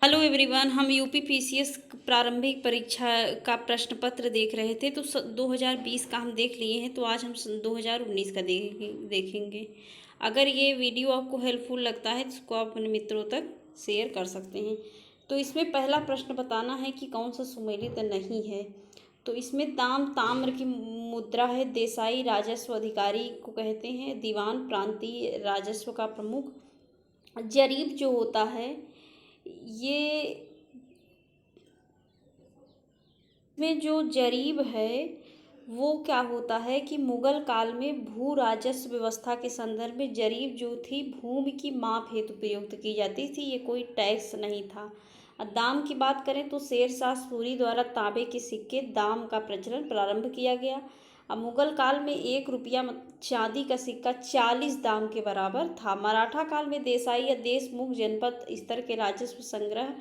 Hello everyone. हम UP PCS प्रारंभिक परीक्षा का प्रश्न पत्र देख रहे थे। तो 2020 का हम देख लिए हैं, तो आज हम 2019 का देखेंगे। अगर ये वीडियो आपको हेल्पफुल लगता है तो इसको आप अपने मित्रों तक शेयर कर सकते हैं। तो इसमें पहला प्रश्न बताना है कि कौन सा सुमेलित नहीं है। तो इसमें ताम्र की मुद्रा है। देसाई राजस्व अधिकारी को कहते हैं। दीवान प्रांतीय राजस्व का प्रमुख। जरीब जो होता है ये में जो जरीब है वो क्या होता है कि मुगल काल में भू राजस्व व्यवस्था के संदर्भ में जरीब जो थी भूमि की माप हेतु प्रयुक्त की जाती थी। ये कोई टैक्स नहीं था। दाम की बात करें तो शेरशाह सूरी द्वारा तांबे के सिक्के दाम का प्रचलन प्रारंभ किया गया। अब मुगल काल में 1 रुपया चांदी का सिक्का 40 दाम के बराबर था। मराठा काल में देसाई या देशमुख जनपद स्तर के राजस्व संग्रह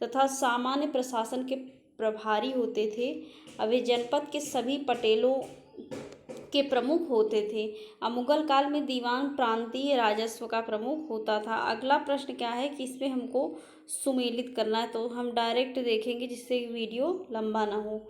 तथा सामान्य प्रशासन के प्रभारी होते थे। अब वे जनपद के सभी पटेलों के प्रमुख होते थे। अब मुगल काल में दीवान प्रांतीय राजस्व का प्रमुख होता था। अगला प्रश्न क्या है कि इसमें हमको सुमेलित करना है, तो हम डायरेक्ट देखेंगे जिससे वीडियो लंबा ना हो।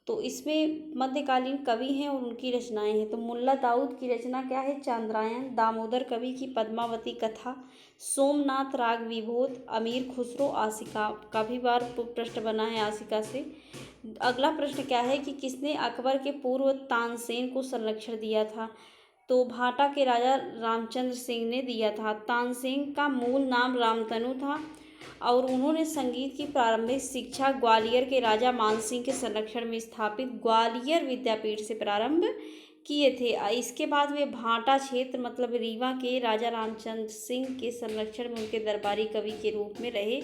तो इसमें मध्यकालीन कवि हैं और उनकी रचनाएं हैं। तो मुल्ला दाऊद की रचना क्या है? चांद्रायन। दामोदर कवि की पद्मावती कथा। सोमनाथ राग विभोद। अमीर खुसरो आशिका। काफ़ी बार प्रश्न बना है आशिका से। अगला प्रश्न क्या है कि किसने अकबर के पूर्व तानसेन को संरक्षण दिया था? तो भाटा के राजा रामचंद्र सिंह ने दिया था। तानसेन का मूल नाम रामतनु था और उन्होंने संगीत की प्रारंभिक शिक्षा ग्वालियर के राजा मानसिंह के संरक्षण में स्थापित ग्वालियर विद्यापीठ से प्रारंभ किए थे। इसके बाद में भाटा क्षेत्र मतलब रीवा के राजा रामचंद्र सिंह के संरक्षण में उनके दरबारी कवि के रूप में रहे।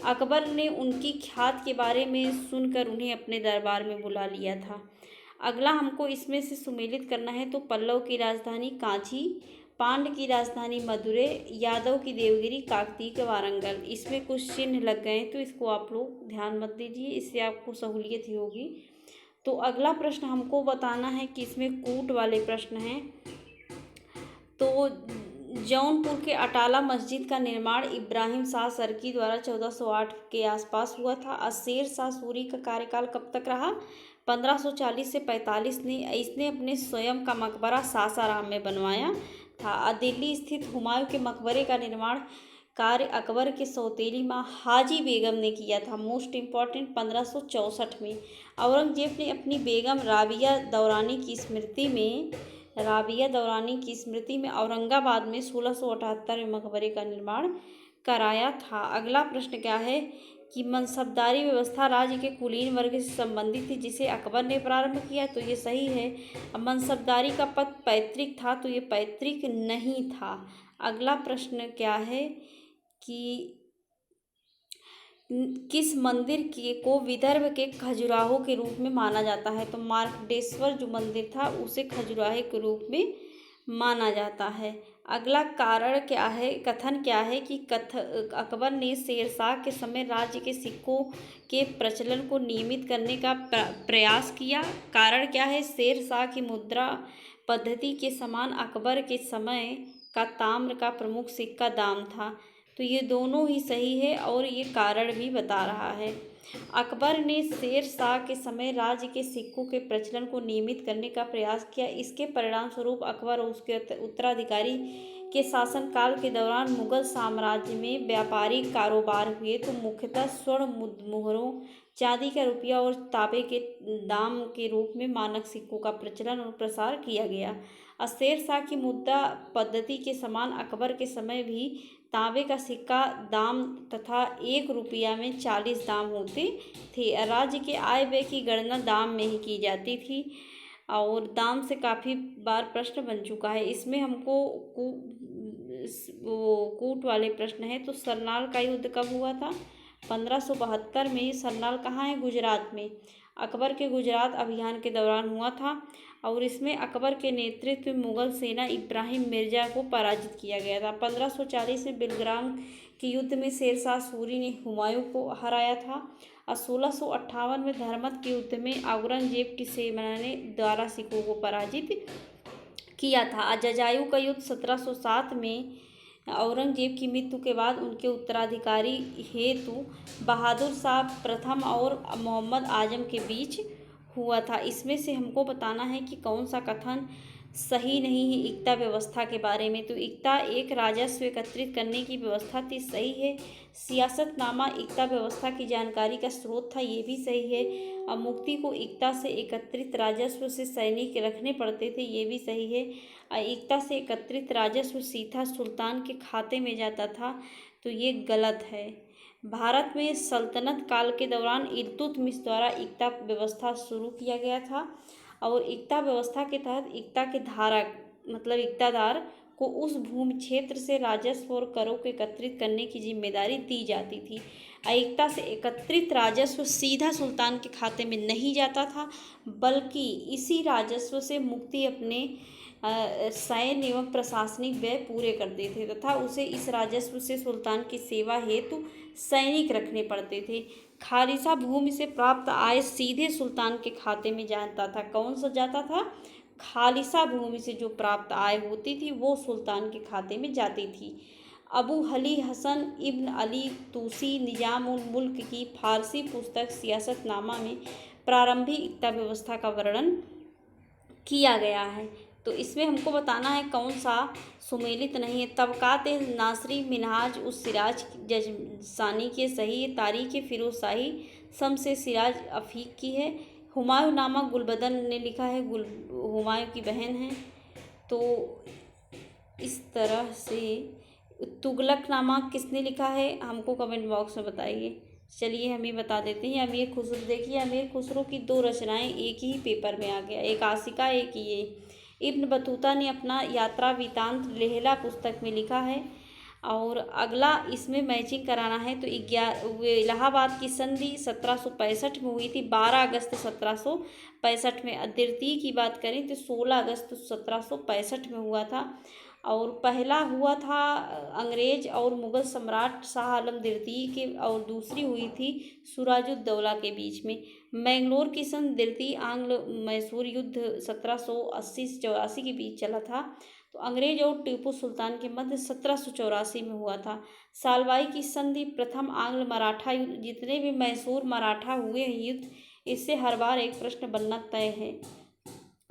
अकबर ने उनकी ख्यात के बारे में सुनकर उन्हें अपने दरबार में बुला लिया था। अगला हमको इसमें से सुमेलित करना है। तो पल्लव की राजधानी कांची, पांड की राजधानी मदुरै, यादव की देवगिरी, काकतीय के वारंगल। इसमें कुछ चिन्ह लग गए तो इसको आप लोग ध्यान मत दीजिए, इससे आपको सहूलियत ही होगी। तो अगला प्रश्न हमको बताना है कि इसमें कूट वाले प्रश्न हैं। तो जौनपुर के अटाला मस्जिद का निर्माण इब्राहिम शाह सरकी द्वारा 1408 के आसपास हुआ था। शेर शाह सूरी का कार्यकाल कब तक रहा? 1540 से 45 ने। इसने अपने स्वयं का मकबरा सासाराम में बनवाया था। दिल्ली स्थित हुमायूं के मकबरे का निर्माण कार्य अकबर के सौतेली माँ हाजी बेगम ने किया था। मोस्ट इम्पॉर्टेंट 1564 में। औरंगजेब ने अपनी बेगम राबिया दौरानी की स्मृति में औरंगाबाद में 1678 में मकबरे का निर्माण कराया था। अगला प्रश्न क्या है कि मनसबदारी व्यवस्था राज्य के कुलीन वर्ग से संबंधित थी जिसे अकबर ने प्रारंभ किया। तो ये सही है। अब मनसबदारी का पद पैतृक था, तो ये पैतृक नहीं था। अगला प्रश्न क्या है कि किस मंदिर को विदर्भ के खजुराहो के रूप में माना जाता है? तो मार्कंडेश्वर जो मंदिर था उसे खजुराहे के रूप में माना जाता है। अगला कारण क्या है, कथन क्या है कि अकबर ने शेरशाह के समय राज्य के सिक्कों के प्रचलन को नियमित करने का प्रयास किया। कारण क्या है? शेरशाह की मुद्रा पद्धति के समान अकबर के समय का ताम्र का प्रमुख सिक्का दाम था। तो ये दोनों ही सही है और ये कारण भी बता रहा है। अकबर ने शेर शाह के समय राज्य के सिक्कों के प्रचलन को नियमित करने का प्रयास किया। इसके परिणाम स्वरूप अकबर और उसके उत्तराधिकारी के शासनकाल के दौरान मुगल साम्राज्य में व्यापारिक कारोबार हुए। तो मुख्यतः स्वर्ण मुहरों, चांदी का रुपया और तांबे के दाम के रूप में मानक सिक्कों का प्रचलन और प्रसार किया गया। शेर शाह की मुद्रा पद्धति के समान अकबर के समय भी तांबे का सिक्का दाम तथा 1 रुपया में 40 दाम होते थे। राज्य के आय व्यय की गणना दाम में ही की जाती थी और दाम से काफ़ी बार प्रश्न बन चुका है। इसमें हमको कूट वाले प्रश्न है। तो सरनाल का युद्ध कब हुआ था? 1572 में। सरनाल कहाँ है? गुजरात में। अकबर के गुजरात अभियान के दौरान हुआ था और इसमें अकबर के नेतृत्व में मुगल सेना इब्राहिम मिर्जा को पराजित किया गया था। 1540 में बिलग्राम के युद्ध में शेरशाह सूरी ने हुमायूं को हराया था और 1658 में धर्मत के युद्ध में औरंगजेब की सेना ने द्वारा सिखों को पराजित किया था। जजायू का युद्ध 1707 में औरंगजेब की मृत्यु के बाद उनके उत्तराधिकारी हेतु बहादुर शाह प्रथम और मोहम्मद आजम के बीच हुआ था। इसमें से हमको बताना है कि कौन सा कथन सही नहीं है इक्ता व्यवस्था के बारे में। तो इक्ता एक राजस्व एकत्रित करने की व्यवस्था थी, सही है। सियासतनामा इक्ता व्यवस्था की जानकारी का स्रोत था, ये भी सही है। अब मुक्ति को इक्ता से एकत्रित राजस्व से सैनिक रखने पड़ते थे, ये भी सही है। इक्ता से एकत्रित राजस्व सीधा सुल्तान के खाते में जाता था, तो ये गलत है। भारत में सल्तनत काल के दौरान इल्तुतमिश द्वारा इक्ता व्यवस्था शुरू किया गया था और इक्ता व्यवस्था के तहत इक्ता के धारक मतलब इक्तादार को उस भूमि क्षेत्र से राजस्व और करों को एकत्रित करने की जिम्मेदारी दी जाती थी। इक्ता से एकत्रित राजस्व सीधा सुल्तान के खाते में नहीं जाता था, बल्कि इसी राजस्व से मुक्ति अपने सैन्य एवं प्रशासनिक व्यय पूरे करते थे तथा उसे इस राजस्व से सुल्तान की सेवा हेतु सैनिक रखने पड़ते थे। खालिसा भूमि से प्राप्त आय सीधे सुल्तान के खाते में जाता था। कौन सा जाता था? खालिसा भूमि से जो प्राप्त आय होती थी वो सुल्तान के खाते में जाती थी। अबू अली हसन इब्न अली तूसी निजाम उल मुल्क की फारसी पुस्तक सियासतनामा में प्रारंभिक इक्ता व्यवस्था का वर्णन किया गया है। तो इसमें हमको बताना है कौन सा सुमेलित नहीं है। तबकात नासरी मिनहाज उस सिराज जजसानी के सही है। तारीख फिरोज शाही शम्स सिराज अफीक की है। हुमायूं नामा गुलबदन ने लिखा है, हुमायूं की बहन है। तो इस तरह से तुगलक नामा किसने लिखा है, हमको कमेंट बॉक्स में बताइए। चलिए हम ये बता देते हैं। अमीर खुसरो, देखिए अमीर खुसरो की दो रचनाएं एक ही पेपर में आ गया, एक आशिका एक ये। इब्न बतूता ने अपना यात्रा वृतांत लेहला पुस्तक में लिखा है। और अगला इसमें मैचिंग कराना है। तो इलाहाबाद की संधि 1765 में हुई थी, 12 अगस्त 1765 में। द्वितीय की बात करें तो 16 अगस्त 1765 में हुआ था। और पहला हुआ था अंग्रेज और मुग़ल सम्राट शाह आलम द्वितीय के, और दूसरी हुई थी सिराजुद्दौला के बीच में। मैंगलोर की संधि द्वितीय आंग्ल मैसूर युद्ध 1780 से 84 के बीच चला था। तो अंग्रेज और टीपू सुल्तान के मध्य 1784 में हुआ था। सालवाई की संधि प्रथम आंग्ल मराठा युद्ध। जितने भी मैसूर मराठा हुए हैं युद्ध, इससे हर बार एक प्रश्न बनना तय है।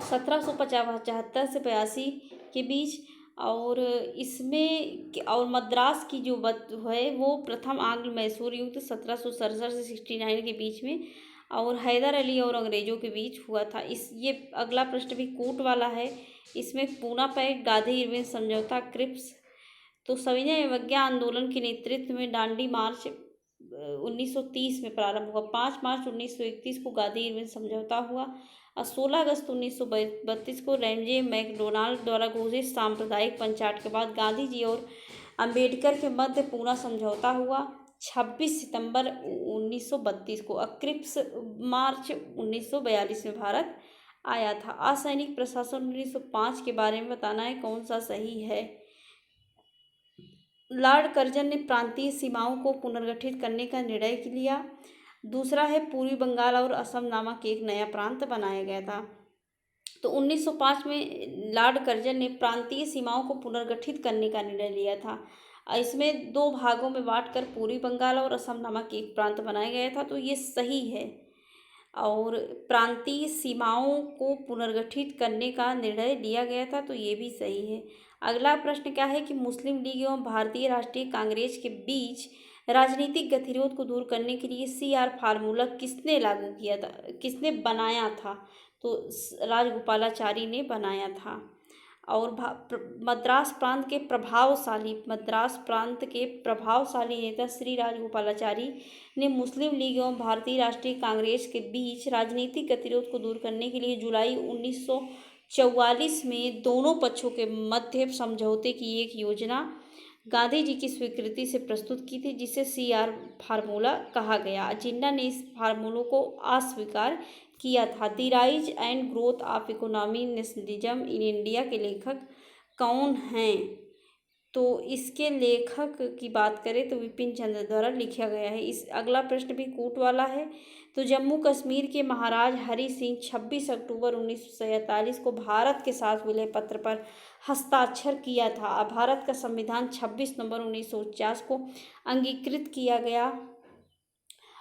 1775 से 82 के बीच। और इसमें और मद्रास की जो है वो प्रथम आंग्ल मैसूर युद्ध 1767 से 69 के बीच में, और हैदर अली और अंग्रेज़ों के बीच हुआ था। ये अगला प्रश्न भी कूट वाला है। इसमें पूना पैक्ट, गांधी इरविन समझौता, क्रिप्स। तो सविनय अवज्ञा आंदोलन के नेतृत्व में दांडी मार्च 1930 में प्रारंभ हुआ। 5 मार्च 1931 को गांधी इरविन समझौता हुआ। और 16 अगस्त 1932 को रैमजे मैकडोनाल्ड द्वारा घोषित सांप्रदायिक पंचायत के बाद गांधी जी और अम्बेडकर के मध्य पूना समझौता हुआ। 26 सितंबर 1932 को। क्रिप्स मार्च 1942 में भारत आया था। असैनिक प्रशासन 1905 के बारे में बताना है कौन सा सही है। लॉर्ड कर्जन ने प्रांतीय सीमाओं को पुनर्गठित करने का निर्णय लिया। दूसरा है पूर्वी बंगाल और असम नामक एक नया प्रांत बनाया गया था। तो 1905 में लॉर्ड कर्जन ने प्रांतीय सीमाओं को पुनर्गठित करने का निर्णय लिया था। इसमें 2 भागों में बांटकर पूर्वी बंगाल और असम नामक एक प्रांत बनाया गया था, तो ये सही है। और प्रांतीय सीमाओं को पुनर्गठित करने का निर्णय लिया गया था, तो ये भी सही है। अगला प्रश्न क्या है कि मुस्लिम लीग एवं भारतीय राष्ट्रीय कांग्रेस के बीच राजनीतिक गतिरोध को दूर करने के लिए CR फार्मूला किसने लागू किया था, किसने बनाया था? तो राजगोपालाचारी ने बनाया था। और मद्रास प्रांत के प्रभावशाली नेता श्री राजगोपालाचारी ने मुस्लिम लीग एवं भारतीय राष्ट्रीय कांग्रेस के बीच राजनीतिक गतिरोध को दूर करने के लिए जुलाई 1944 में दोनों पक्षों के मध्य समझौते की एक योजना गांधी जी की स्वीकृति से प्रस्तुत की थी, जिसे CR फार्मूला कहा गया। जिन्ना ने इस फार्मूलों को अस्वीकार किया था। The rise and growth of economy nationalism in India के लेखक कौन हैं? तो इसके लेखक की बात करें तो विपिन चंद्र द्वारा लिखा गया है। इस अगला प्रश्न भी कूट वाला है। तो जम्मू कश्मीर के महाराज हरि सिंह 26 अक्टूबर 1947 को भारत के साथ विलय पत्र पर हस्ताक्षर किया था। भारत का संविधान 26 नवंबर 1949 को अंगीकृत किया गया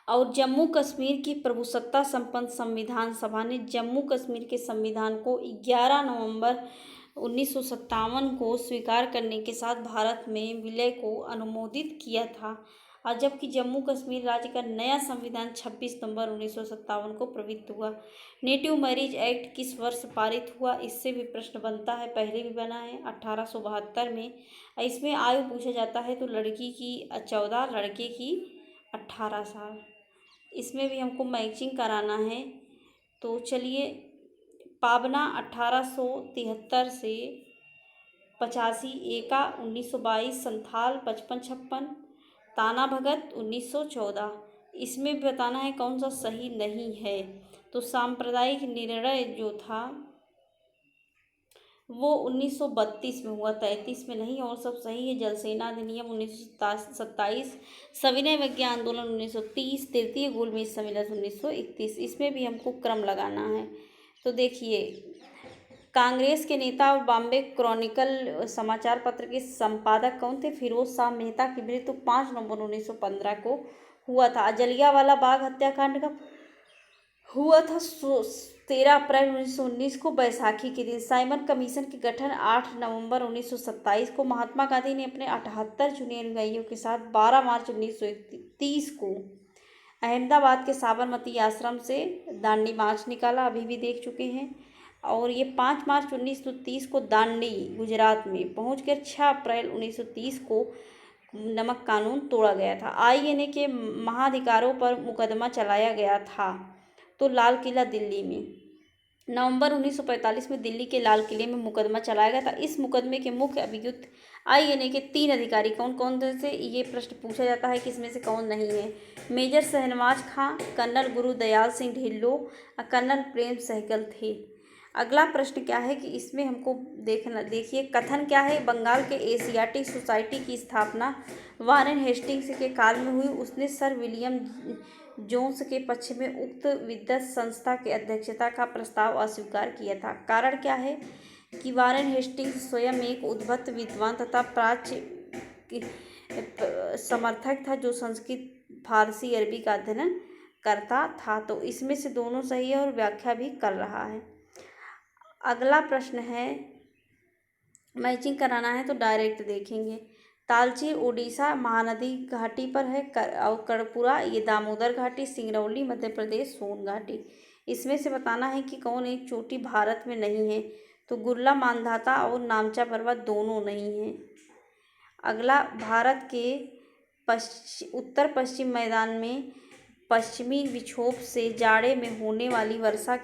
और जम्मू कश्मीर की प्रभुसत्ता संपन्न संविधान सभा ने जम्मू कश्मीर के संविधान को 11 नवंबर 1957 को स्वीकार करने के साथ भारत में विलय को अनुमोदित किया था। और जबकि जम्मू कश्मीर राज्य का नया संविधान 26 नवंबर 1957 को प्रवृत्त हुआ। नेटिव मैरिज एक्ट किस वर्ष पारित हुआ, इससे भी प्रश्न बनता है, पहले भी बना है 1872 में। इसमें आयु पूछा जाता है तो लड़की की 14, लड़के की 18 साल। इसमें भी हमको मैचिंग कराना है। तो चलिए, पाबना 1873 से 85, एका 1922, संथाल 55-56, ताना भगत 1914। इसमें भी बताना है कौन सा सही नहीं है। तो सांप्रदायिक निर्णय जो था वो 1932 में हुआ, 33 में नहीं, और सब सही है। जल सेना अधिनियम 1927, सविनय विज्ञा आंदोलन 1930, तृतीय गोलमेज सम्मेलन 1931। इसमें भी हमको क्रम लगाना है। तो देखिए, कांग्रेस के नेता और बॉम्बे क्रॉनिकल समाचार पत्र के संपादक कौन थे? फिरोज शाह मेहता की मृत्यु 5 नवंबर 1915 को हुआ था। जलियांवाला बाग हत्याकांड का हुआ था 13 अप्रैल 1919 को, बैसाखी के दिन। साइमन कमीशन के गठन 8 नवंबर 1927 को। महात्मा गांधी ने अपने 78 चुने अनुयायियों के साथ 12 मार्च 1931 को अहमदाबाद के साबरमती आश्रम से दांडी मार्च निकाला, अभी भी देख चुके हैं। और ये 5 मार्च 1930 को दांडी गुजरात में पहुंचकर 6 अप्रैल 1930 को नमक कानून तोड़ा गया था। आईएनए के महाधिकारों पर मुकदमा चलाया गया था तो लाल किला दिल्ली में। नवंबर 1945 में दिल्ली के लाल किले में मुकदमा चलाया गया था। इस मुकदमे के मुख्य अभियुक्त आईएनए के 3 अधिकारी कौन कौन थे? ये प्रश्न पूछा जाता है कि इसमें से कौन नहीं है। मेजर शहनवाज खां, कर्नल गुरुदयाल सिंह ढिल्लों और कर्नल प्रेम सहगल थे। अगला प्रश्न क्या है कि इसमें हमको देखिए, कथन क्या है? बंगाल के एशियाटिक सोसाइटी की स्थापना वारेन हेस्टिंग्स के काल में हुई। उसने सर विलियम जोन्स के पक्ष में उक्त विद्वत संस्था के अध्यक्षता का प्रस्ताव अस्वीकार किया था। कारण क्या है कि वारेन हेस्टिंग्स स्वयं एक उद्भट विद्वान तथा प्राच्य समर्थक था जो संस्कृत, फारसी, अरबी का अध्ययन करता था। तो इसमें से दोनों सही है और व्याख्या भी कर रहा है। अगला प्रश्न है, मैचिंग कराना है तो डायरेक्ट देखेंगे। तालचेर ओडिशा महानदी घाटी पर है और कर्पूरा ये दामोदर घाटी, सिंगरौली मध्य प्रदेश, सोन घाटी। इसमें से बताना है कि कौन एक चोटी भारत में नहीं है। तो गुरला मांधाता और नामचा पर्वत दोनों नहीं हैं। अगला, भारत के उत्तर पश्चिम मैदान में पश्चिमी विक्षोभ से जाड़े में होने वाली वर्षा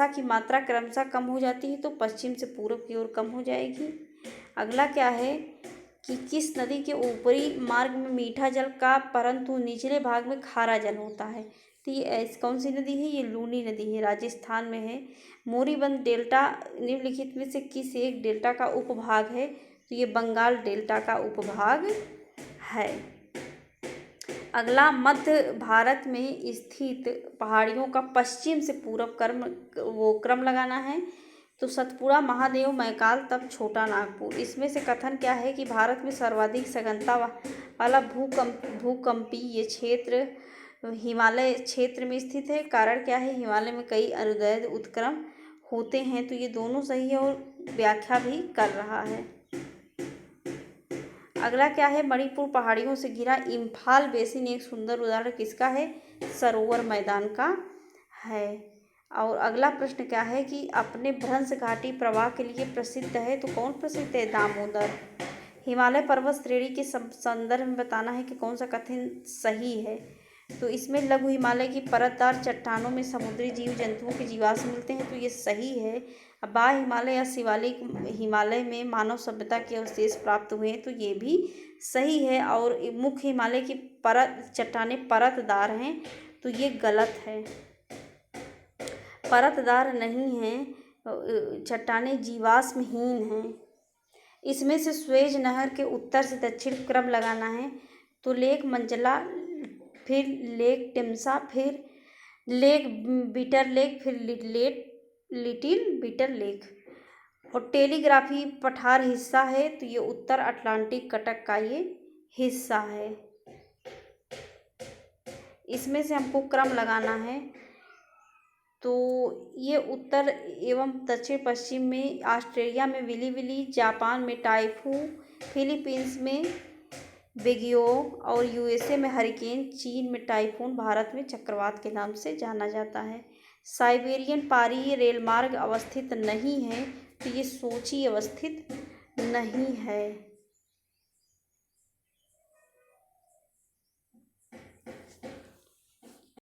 की मात्रा क्रमशः कम हो जाती है तो पश्चिम से पूर्व की ओर कम हो जाएगी। अगला क्या है कि किस नदी के ऊपरी मार्ग में मीठा जल का परंतु निचले भाग में खारा जल होता है? तो ये कौन सी नदी है? ये लूनी नदी है, राजस्थान में है। मोरीबंद डेल्टा निम्नलिखित में से किस एक डेल्टा का उपभाग है? तो ये बंगाल डेल्टा का उपभाग है। अगला, मध्य भारत में स्थित पहाड़ियों का पश्चिम से पूर्व क्रम लगाना है। तो सतपुड़ा, महादेव, मैकाल, तब छोटा नागपुर। इसमें से कथन क्या है कि भारत में सर्वाधिक सघनता वाला भूकंपीय क्षेत्र हिमालय क्षेत्र में स्थित है। कारण क्या है? हिमालय में कई अनुदैर्ध्य उत्क्रम होते हैं। तो ये दोनों सही है और व्याख्या भी कर रहा है। अगला क्या है? मणिपुर पहाड़ियों से घिरा इम्फाल बेसिन एक सुंदर उदाहरण किसका है? सरोवर मैदान का है। और अगला प्रश्न क्या है कि अपने भ्रंश घाटी प्रवाह के लिए प्रसिद्ध है। तो कौन प्रसिद्ध है? दामोदर। हिमालय पर्वत श्रेणी के संदर्भ में बताना है कि कौन सा कथन सही है। तो इसमें लघु हिमालय की परतदार चट्टानों में समुद्री जीव जंतुओं के जीवाश्म मिलते हैं तो ये सही है। बाह्य हिमालय या शिवालिक हिमालय में मानव सभ्यता के अवशेष प्राप्त हुए हैं तो ये भी सही है। और मुख्य हिमालय की चट्टानें परतदार हैं तो ये गलत है। परतदार नहीं हैं, चट्टानें जीवाश्महीन हैं। इसमें से स्वेज नहर के उत्तर से दक्षिण क्रम लगाना है तो लेक मंजला, फिर लेक टिम्सा, फिर लेक बीटर लेक, फिर लिटिल बीटर लेक। और टेलीग्राफी पठार हिस्सा है तो ये उत्तर अटलांटिक कटक का ये हिस्सा है। इसमें से हमको क्रम लगाना है तो ये उत्तर एवं दक्षिण पश्चिम में ऑस्ट्रेलिया में विली विली, जापान में टाइफू, फिलीपींस में बेगियो और यूएसए में हरिकेन, चीन में टाइफून, भारत में चक्रवात के नाम से जाना जाता है। साइबेरियन पारी रेलमार्ग अवस्थित नहीं है तो ये सोची अवस्थित नहीं है।